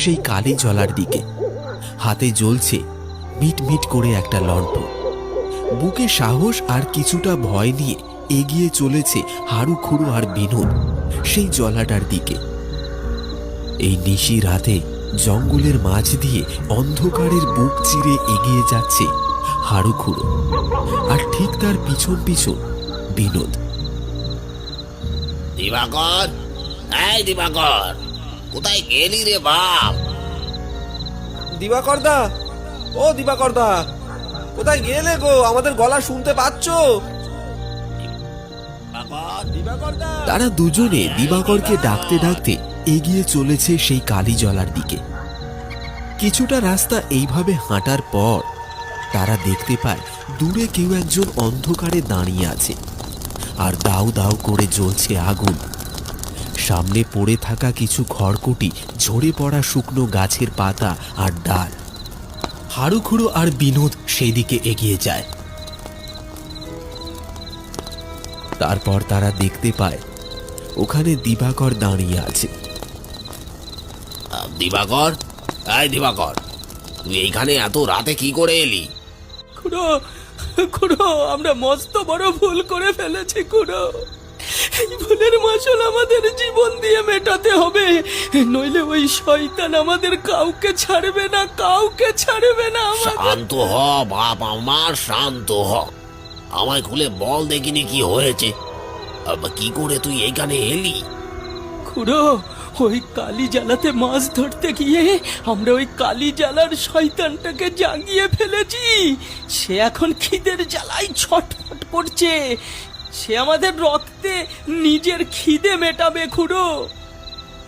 সেই কালি জলার দিকে। হাতে জ্বলছে মিটমিট করে একটা লণ্ঠন। বুকে সাহস আর কিছুটা ভয় নিয়ে এগিয়ে চলেছে হারুখুড়ো আর বিনোদ সেই জলাটার দিকে। এই নিশি রাতে জঙ্গলের মাঝ দিয়ে অন্ধকারের বুক চিরে এগিয়ে যাচ্ছে হারুখুড়ো, আর ঠিক তার পিছন পিছন বিনোদ। দিবাকর, এই দিবাকর, কোথায় গেলি রে বাপ? দিবাকর দা, ও দিবাকর দা, কোথায় গেলে গো? আমাদের গলা শুনতে পাচ্ছ? দিবাকর দা। তারা দুজনে দিবাকরকে ডাকতে ডাকতে এগিয়ে চলেছে সেই কালি জলার দিকে। কিছুটা রাস্তা এইভাবে হাঁটার পর তারা দেখতে পায় দূরে কেউ একজন অন্ধকারে দাঁড়িয়ে আছে, আর দাউ দাউ করে জ্বলছে আগুন। সামনে পড়ে থাকা কিছু খড়কুটি, ঝরে পড়া শুকনো গাছের পাতা আর ডাল। হারুখুড়ো আর বিনোদ সেই দিকে এগিয়ে যায়। তারপর তারা দেখতে পায় ওখানে দিবাকর দাঁড়িয়ে আছে। দিবাকর, এই দিবাকর, তুই এইখানে এত রাতে কি করে এলি? খুড়ো, খুড়ো, আমরা মস্ত বড় ভুল করে ফেলেছি খুড়ো। এই ভুলের মাসুল আমাদের জীবন দিয়ে মেটাতে হবে, নইলে ওই শয়তান আমাদের কাউকে ছাড়বে না, কাউকে ছাড়বে না। শান্ত হ বাপ আমার, শান্ত হ। আমায় খুলে বল দেখিনি কি হয়েছে, কি করে তুই এইখানে এলি? খুড়ো, ওই কালি জ্বালাতে মাছ ধরতে গিয়ে আমরা ওই কালি জ্বালার শয়তানটাকে জাগিয়ে ফেলেছি। সে এখন খিদের জ্বালায় ছটফট করছে। সে আমাদের রক্তে নিজের খিদে মেটাবে খুড়ো।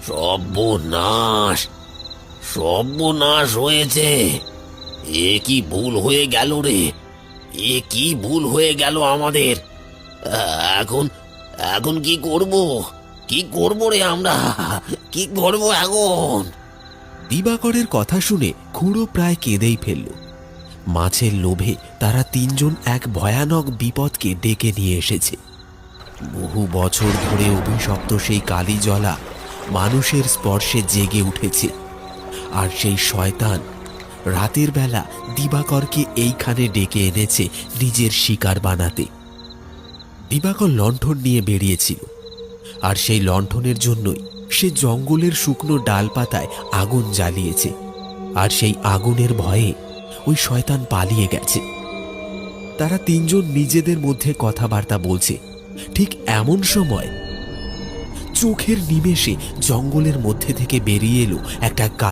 সর্বনাশ, সর্বনাশ হয়েছে। এ কি ভুল হয়ে গেল রে, এ কি ভুল হয়ে গেল আমাদের। এখন এখন কি করব, কি করবো রে আমরা, কি করবো এখন? দিবাকরের কথা শুনে খুড়ো প্রায় কেঁদেই ফেলল। মাছের লোভে তারা তিনজন এক ভয়ানক বিপদকে ডেকে নিয়ে এসেছে। বহু বছর ধরে অভিশপ্ত সেই কালি জলা মানুষের স্পর্শে জেগে উঠেছে, আর সেই শয়তান রাতের বেলা দিবাকরকে এইখানে ডেকে এনেছে নিজের শিকার বানাতে। দিবাকর লণ্ঠন নিয়ে বেরিয়েছিল, আর সেই লণ্ঠনের জন্যই সে জঙ্গলের শুকনো ডালপাতায় আগুন জ্বালিয়েছে, আর সেই আগুনের ভয়ে ওই শয়তান পালিয়ে গেছে। তারা তিনজন নিজেদের মধ্যে কথাবার্তা বলছে। ঠিক এমন সময় চোখের নিমেষে জঙ্গলের মধ্যে থেকে বেরিয়ে এলো একটা